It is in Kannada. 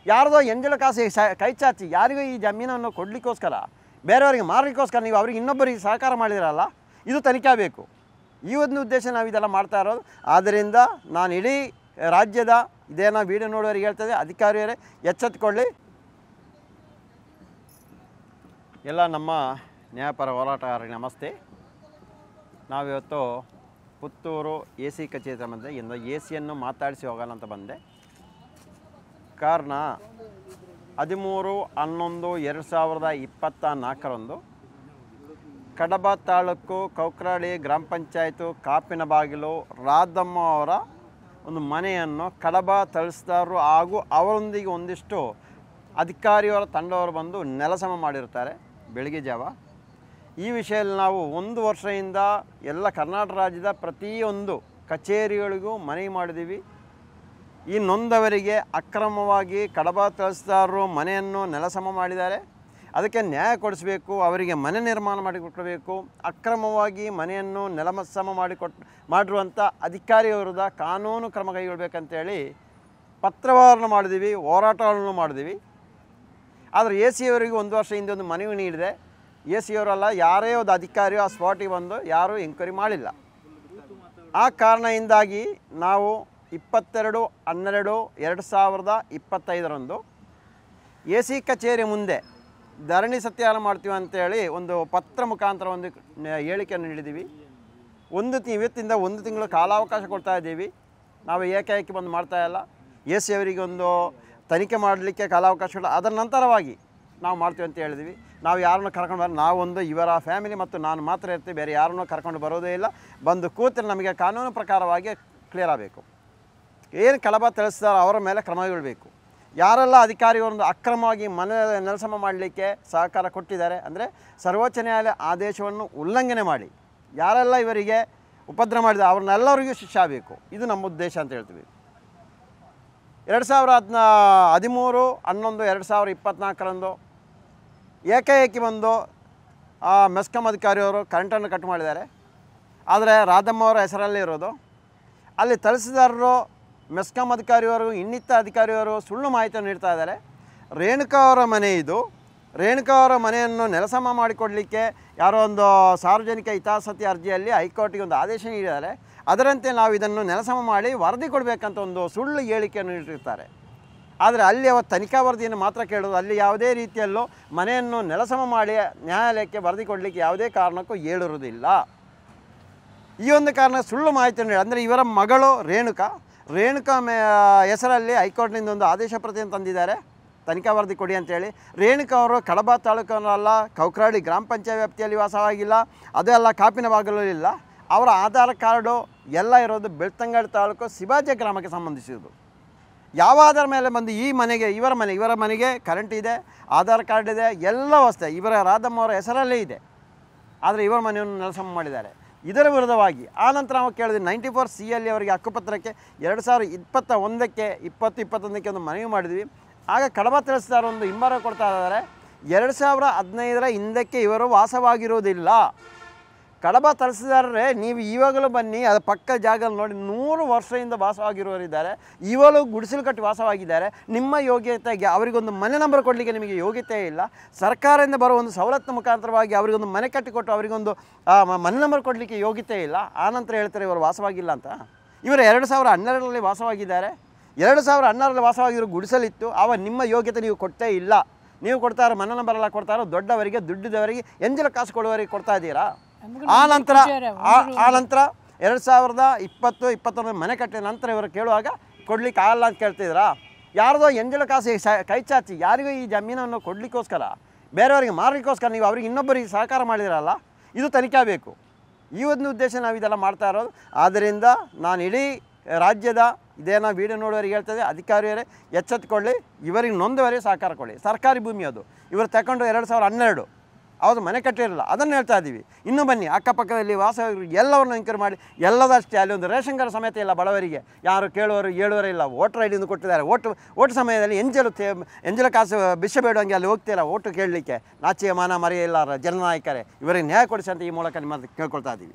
ಯಾರ್ದೋ ಎಂಜಲ ಕಾಸಿಗೆ ಕೈ ಚಾಚಿ ಯಾರಿಗೂ ಈ ಜಮೀನನ್ನು ಕೊಡಲಿಕ್ಕೋಸ್ಕರ ಬೇರೆಯವರಿಗೆ ಮಾರಲಿಕ್ಕೋಸ್ಕರ ನೀವು ಅವ್ರಿಗೆ ಇನ್ನೊಬ್ಬರಿಗೆ ಸಹಕಾರ ಮಾಡಿದಿರಲ್ಲ, ಇದು ತನಿಖೆ ಆಗಬೇಕು. ಈ ಒಂದು ಉದ್ದೇಶ ನಾವು ಇದೆಲ್ಲ ಮಾಡ್ತಾ ಇರೋದು. ಆದ್ದರಿಂದ ನಾನು ಇಡೀ ರಾಜ್ಯದ ಇದೇನೋ ವಿಡಿಯೋ ನೋಡುವವರಿಗೆ ಹೇಳ್ತದೆ, ಅಧಿಕಾರಿಯವರೇ ಎಚ್ಚೆತ್ತುಕೊಳ್ಳಿ. ಎಲ್ಲ ನಮ್ಮ ನ್ಯಾಯಪರ ಹೋರಾಟಗಾರರಿಗೆ ನಮಸ್ತೆ. ನಾವಿವತ್ತು ಪುತ್ತೂರು AC ಕಚೇರಿ ಬಂದೆ. ಇನ್ನು AC ಮಾತಾಡಿಸಿ ಹೋಗೋಣ ಅಂತ ಬಂದೆ. ಕಾರಣ 13/11/2024 ಕಡಬ ತಾಲೂಕು ಕೌಕ್ರಾಡಿ ಗ್ರಾಮ ಪಂಚಾಯತು ಕಾಪಿನಬಾಗಿಲು ರಾಧಮ್ಮ ಅವರ ಒಂದು ಮನೆಯನ್ನು ಕಡಬ ತಹಸೀಲ್ದಾರರು ಹಾಗೂ ಅವರೊಂದಿಗೆ ಒಂದಿಷ್ಟು ಅಧಿಕಾರಿಯವರ ತಂಡವರು ಬಂದು ನೆಲಸಮ ಮಾಡಿರ್ತಾರೆ ಬೆಳಗ್ಗೆ ಜಾವ. ಈ ವಿಷಯದಲ್ಲಿ ನಾವು 1 ವರ್ಷದಿಂದ ಎಲ್ಲ ಕರ್ನಾಟಕ ರಾಜ್ಯದ ಪ್ರತಿಯೊಂದು ಕಚೇರಿಗಳಿಗೂ ಮನವಿ ಮಾಡಿದ್ದೀವಿ. ಈ ನೊಂದವರಿಗೆ ಅಕ್ರಮವಾಗಿ ಕಡಬ ತಹಸೀಲ್ದಾರರು ಮನೆಯನ್ನು ನೆಲಸಮ ಮಾಡಿದ್ದಾರೆ, ಅದಕ್ಕೆ ನ್ಯಾಯ ಕೊಡಿಸಬೇಕು, ಅವರಿಗೆ ಮನೆ ನಿರ್ಮಾಣ ಮಾಡಿಕೊಡಬೇಕು. ಅಕ್ರಮವಾಗಿ ಮನೆಯನ್ನು ನೆಲಸಮ ಮಾಡಿರುವಂಥ ಅಧಿಕಾರಿ ವಿರುದ್ಧ ಕಾನೂನು ಕ್ರಮ ಕೈಗೊಳ್ಳಬೇಕಂತೇಳಿ ಪತ್ರವನ್ನು ಮಾಡಿದ್ದೀವಿ, ಹೋರಾಟಗಳನ್ನು ಮಾಡಿದ್ದೀವಿ. ಆದರೆ AC ಅವರಿಗೆ 1 ವರ್ಷ ಹಿಂದೆ ಒಂದು ಮನವಿ ನೀಡಿದೆ. AC ಅವರಲ್ಲ, ಯಾರೇ ಒಂದು ಅಧಿಕಾರಿಯೋ ಆ ಸ್ಪಾಟಿಗೆ ಬಂದು ಯಾರೂ ಎಂಕ್ವೈರಿ ಮಾಡಿಲ್ಲ. ಆ ಕಾರಣದಿಂದಾಗಿ ನಾವು 22/12/2025 AC ಕಚೇರಿ ಮುಂದೆ ಧರಣಿ ಸತ್ಯಾಗ್ರಹ ಮಾಡ್ತೀವಿ ಅಂತೇಳಿ ಒಂದು ಪತ್ರ ಮುಖಾಂತರ ಒಂದು ಹೇಳಿಕೆಯನ್ನು ನೀಡಿದ್ದೀವಿ. ಇವತ್ತಿಂದ 1 ತಿಂಗಳು ಕಾಲಾವಕಾಶ ಕೊಡ್ತಾ ಇದ್ದೀವಿ. ನಾವು ಏಕಾಏಕಿ ಬಂದು ಮಾಡ್ತಾಯಿಲ್ಲ. AC ಅವರಿಗೆ ಒಂದು ತನಿಖೆ ಮಾಡಲಿಕ್ಕೆ ಕಾಲಾವಕಾಶ ಇಲ್ಲ, ಅದರ ನಂತರವಾಗಿ ನಾವು ಮಾಡ್ತೀವಿ ಅಂತ ಹೇಳಿದ್ವಿ. ನಾವು ಯಾರನ್ನೂ ಕರ್ಕೊಂಡು ನಾವೊಂದು ಇವರ ಫ್ಯಾಮಿಲಿ ಮತ್ತು ನಾನು ಮಾತ್ರ ಇರ್ತೀವಿ, ಬೇರೆ ಯಾರನ್ನೂ ಕರ್ಕೊಂಡು ಬರೋದೇ ಇಲ್ಲ. ಬಂದು ಕೂತರೆ ನಮಗೆ ಕಾನೂನು ಪ್ರಕಾರವಾಗಿ ಕ್ಲಿಯರ್ ಆಗಬೇಕು. ಏನು ಕಡಬ ತಹಸೀಲ್ದಾರ್ ಅವರ ಮೇಲೆ ಕ್ರಮಗೊಳ್ಳಬೇಕು. ಯಾರೆಲ್ಲ ಅಧಿಕಾರಿಗಳೊಂದು ಅಕ್ರಮವಾಗಿ ಮನೆ ನೆಲಸಮ ಮಾಡಲಿಕ್ಕೆ ಸಹಕಾರ ಕೊಟ್ಟಿದ್ದಾರೆ, ಅಂದರೆ ಸರ್ವೋಚ್ಚ ನ್ಯಾಯಾಲಯ ಆದೇಶವನ್ನು ಉಲ್ಲಂಘನೆ ಮಾಡಿ ಯಾರೆಲ್ಲ ಇವರಿಗೆ ಉಪದ್ರ ಮಾಡಿದ ಅವ್ರನ್ನೆಲ್ಲರಿಗೂ ಶಿಕ್ಷೆ ಆಗಬೇಕು. ಇದು ನಮ್ಮ ಉದ್ದೇಶ ಅಂತ ಹೇಳ್ತೀವಿ. 13/11/2024 ಏಕಾಏಕಿ ಬಂದು ಮೆಸ್ಕಾಂ ಅಧಿಕಾರಿಯವರು ಕರೆಂಟನ್ನು ಕಟ್ ಮಾಡಿದ್ದಾರೆ. ಆದರೆ ರಾಧಮ್ಮ ಅವರ ಹೆಸರಲ್ಲೇ ಇರೋದು. ಅಲ್ಲಿ ತಹಸೀಲ್ದಾರರು ಮೆಸ್ಕಾಂ ಅಧಿಕಾರಿಯವರು ಇನ್ನಿತ ಅಧಿಕಾರಿಯವರು ಸುಳ್ಳು ಮಾಹಿತಿಯನ್ನು ನೀಡ್ತಾ ಇದ್ದಾರೆ. ರೇಣುಕಾ ಅವರ ಮನೆ ಇದು. ರೇಣುಕಾ ಅವರ ಮನೆಯನ್ನು ನೆಲಸಮ ಮಾಡಿಕೊಡಲಿಕ್ಕೆ ಯಾರೋ ಒಂದು ಸಾರ್ವಜನಿಕ ಹಿತಾಸಕ್ತಿ ಅರ್ಜಿಯಲ್ಲಿ ಹೈಕೋರ್ಟಿಗೆ ಒಂದು ಆದೇಶ ನೀಡಿದ್ದಾರೆ. ಅದರಂತೆ ನಾವು ಇದನ್ನು ನೆಲಸಮ ಮಾಡಿ ವರದಿ ಕೊಡಬೇಕಂತ ಒಂದು ಸುಳ್ಳು ಹೇಳಿಕೆಯನ್ನು ನೀಡಿರ್ತಾರೆ. ಆದರೆ ಅಲ್ಲಿ ಅವತ್ತು ತನಿಖಾ ವರದಿಯನ್ನು ಮಾತ್ರ ಕೇಳೋದು. ಅಲ್ಲಿ ಯಾವುದೇ ರೀತಿಯಲ್ಲೂ ಮನೆಯನ್ನು ನೆಲಸಮ ಮಾಡಿ ನ್ಯಾಯಾಲಯಕ್ಕೆ ವರದಿ ಕೊಡಲಿಕ್ಕೆ ಯಾವುದೇ ಕಾರಣಕ್ಕೂ ಹೇಳಿರುವುದಿಲ್ಲ. ಈ ಒಂದು ಕಾರಣ ಸುಳ್ಳು ಮಾಹಿತಿಯನ್ನು ನೀಡಿ, ಅಂದರೆ ಇವರ ಮಗಳು ರೇಣುಕಾ ಹೆಸರಲ್ಲಿ ಹೈಕೋರ್ಟ್ನಿಂದ ಒಂದು ಆದೇಶ ಪ್ರತಿಯನ್ನು ತಂದಿದ್ದಾರೆ, ತನಿಖಾ ವರದಿ ಕೊಡಿ ಅಂತೇಳಿ. ರೇಣುಕಾ ಅವರು ಕಡಬ ತಾಲೂಕಲ್ಲ, ಕೌಕ್ರಾಡಿ ಗ್ರಾಮ ಪಂಚಾಯತ್ ವ್ಯಾಪ್ತಿಯಲ್ಲಿ ವಾಸವಾಗಿಲ್ಲ, ಅದೇ ಅಲ್ಲ ಕಾಪಿನಬಾಗಿಲು ಇಲ್ಲ. ಅವರ ಆಧಾರ್ ಕಾರ್ಡು ಎಲ್ಲ ಇರೋದು ಬೆಳ್ತಂಗಡಿ ತಾಲೂಕು ಶಿವಾಜಿ ಗ್ರಾಮಕ್ಕೆ ಸಂಬಂಧಿಸಿದ್ದು. ಯಾವ ಆಧಾರ ಮೇಲೆ ಬಂದು ಈ ಮನೆಗೆ ಇವರ ಮನೆಗೆ ಕರೆಂಟ್ ಇದೆ, ಆಧಾರ್ ಕಾರ್ಡ್ ಇದೆ, ಎಲ್ಲ ವ್ಯವಸ್ಥೆ ಇವರ ರಾಧಮ್ಮ ಅವರ ಹೆಸರಲ್ಲೇ ಇದೆ. ಆದರೆ ಇವರ ಮನೆಯನ್ನು ನೆಲಸಮ ಮಾಡಿದ್ದಾರೆ. ಇದರ ವಿರುದ್ಧವಾಗಿ ಆನಂತರ ನಾವು ಕೇಳಿದ್ವಿ 94C ಅಲ್ಲಿ ಅವರಿಗೆ ಹಕ್ಕುಪತ್ರಕ್ಕೆ 2021ಕ್ಕೆ 2021ಕ್ಕೆ ಒಂದು ಮನವಿ ಮಾಡಿದ್ವಿ. ಆಗ ಕಡಬ ತಹಸೀಲ್ದಾರ್ ಒಂದು ಹಿಂಬಾರ ಕೊಡ್ತಾ ಇದ್ದಾರೆ. 2015ರ ಹಿಂದಕ್ಕೆ ಇವರು ವಾಸವಾಗಿರುವುದಿಲ್ಲ. ಕಡಬ ತಹಸೀಲ್ದಾರರೇ, ನೀವು ಇವಾಗಲೂ ಬನ್ನಿ, ಅದು ಪಕ್ಕ ಜಾಗದಲ್ಲಿ ನೋಡಿ 100 ವರ್ಷದಿಂದ ವಾಸವಾಗಿರುವವರಿದ್ದಾರೆ. ಇವಾಗಲೂ ಗುಡಿಸಲು ಕಟ್ಟಿ ವಾಸವಾಗಿದ್ದಾರೆ. ನಿಮ್ಮ ಯೋಗ್ಯತೆಗೆ ಅವರಿಗೊಂದು ಮನೆ ನಂಬರ್ ಕೊಡಲಿಕ್ಕೆ ನಿಮಗೆ ಯೋಗ್ಯತೆ ಇಲ್ಲ. ಸರ್ಕಾರದಿಂದ ಬರೋ ಒಂದು ಸವಲತ್ತು ಮುಖಾಂತರವಾಗಿ ಅವರಿಗೊಂದು ಮನೆ ಕಟ್ಟಿಕೊಟ್ಟು ಅವರಿಗೊಂದು ಮನೆ ನಂಬರ್ ಕೊಡಲಿಕ್ಕೆ ಯೋಗ್ಯತೆ ಇಲ್ಲ. ಆನಂತರ ಹೇಳ್ತಾರೆ ಇವರು ವಾಸವಾಗಿಲ್ಲ ಅಂತ. ಇವರು 2012ರಲ್ಲಿ ವಾಸವಾಗಿದ್ದಾರೆ. 2012ರಲ್ಲಿ ವಾಸವಾಗಿರೋ ಗುಡಿಸಲಿತ್ತು. ನಿಮ್ಮ ಯೋಗ್ಯತೆ ನೀವು ಕೊಡ್ತೇ ಇಲ್ಲ. ನೀವು ಕೊಡ್ತಾರೋ ಮನೆ ನಂಬರ್ ಎಲ್ಲ ಕೊಡ್ತಾರೋ ದೊಡ್ಡವರಿಗೆ ದುಡ್ಡಿದವರಿಗೆ ಎಂಜಲ ಕಾಸು ಕೊಡುವವರಿಗೆ ಕೊಡ್ತಾ ಇದ್ದೀರಾ. ಆನಂತರ 2020-21 ಮನೆ ಕಟ್ಟಿದ ನಂತರ ಇವರು ಕೇಳುವಾಗ ಕೊಡ್ಲಿಕ್ಕೆ ಆಗಲ್ಲ ಅಂತ ಕೇಳ್ತಿದ್ರಾ. ಯಾರ್ದೋ ಎಂಜಲ ಕಾಸಿಗೆ ಕೈ ಚಾಚಿ ಯಾರಿಗೂ ಈ ಜಮೀನನ್ನು ಕೊಡಲಿಕ್ಕೋಸ್ಕರ ಬೇರೆಯವರಿಗೆ ಮಾರಲಿಕ್ಕೋಸ್ಕರ ನೀವು ಅವ್ರಿಗೆ ಇನ್ನೊಬ್ಬರಿಗೆ ಸಹಕಾರ ಮಾಡಿದಿರಲ್ಲ, ಇದು ತನಿಖೆ ಆಗಬೇಕು. ಈ ಒಂದು ಉದ್ದೇಶ ನಾವು ಇದೆಲ್ಲ ಮಾಡ್ತಾ ಇರೋದು. ಆದ್ದರಿಂದ ನಾನು ಇಡೀ ರಾಜ್ಯದ ಇದೇನೋ ವಿಡಿಯೋ ನೋಡುವವರಿಗೆ ಹೇಳ್ತದೆ, ಅಧಿಕಾರಿಯವರೇ ಎಚ್ಚೆತ್ತುಕೊಳ್ಳಿ, ಇವರಿಗೆ ನೊಂದವರಿಗೆ ಸಹಕಾರ ಕೊಡಿ. ಸರ್ಕಾರಿ ಭೂಮಿ ಅದು. ಇವರು ತಗೊಂಡು 2012 ಅವ್ರು ಮನೆ ಕಟ್ಟಿರಲ್ಲ, ಅದನ್ನು ಹೇಳ್ತಾ ಇದ್ದೀವಿ. ಇನ್ನೂ ಬನ್ನಿ, ಅಕ್ಕಪಕ್ಕದಲ್ಲಿ ವಾಸ ಎಲ್ಲವನ್ನು ಎಂಕ್ವೈರಿ ಮಾಡಿ. ಎಲ್ಲದಷ್ಟೇ ಅಲ್ಲಿ ಒಂದು ರೇಷನ್ ಕಾರ್ಡ್ ಸಮೇತ ಇಲ್ಲ ಬಡವರಿಗೆ. ಯಾರು ಕೇಳುವವರು ಹೇಳುವವರೇ ಇಲ್ಲ. ವೋಟರ್ ಐಡಿಯನ್ನು ಕೊಟ್ಟಿದ್ದಾರೆ. ಓಟು ಸಮಯದಲ್ಲಿ ಎಂಜಲ ಕಾಸು ಭಿಕ್ಷೆ ಬೇಡುವಂಗೆ ಅಲ್ಲಿ ಹೋಗ್ತೀರಾ ಓಟು ಕೇಳಲಿಕ್ಕೆ. ನಾಚಿಕೆ ಮಾನ ಮರೆಯಿಲ್ಲ ಜನನಾಯಕರೇ, ಇವರಿಗೆ ನ್ಯಾಯ ಕೊಡಿಸಿ ಅಂತ ಈ ಮೂಲಕ ನಿಮ್ಮ ಕೇಳ್ಕೊಳ್ತಾ ಇದ್ದೀವಿ.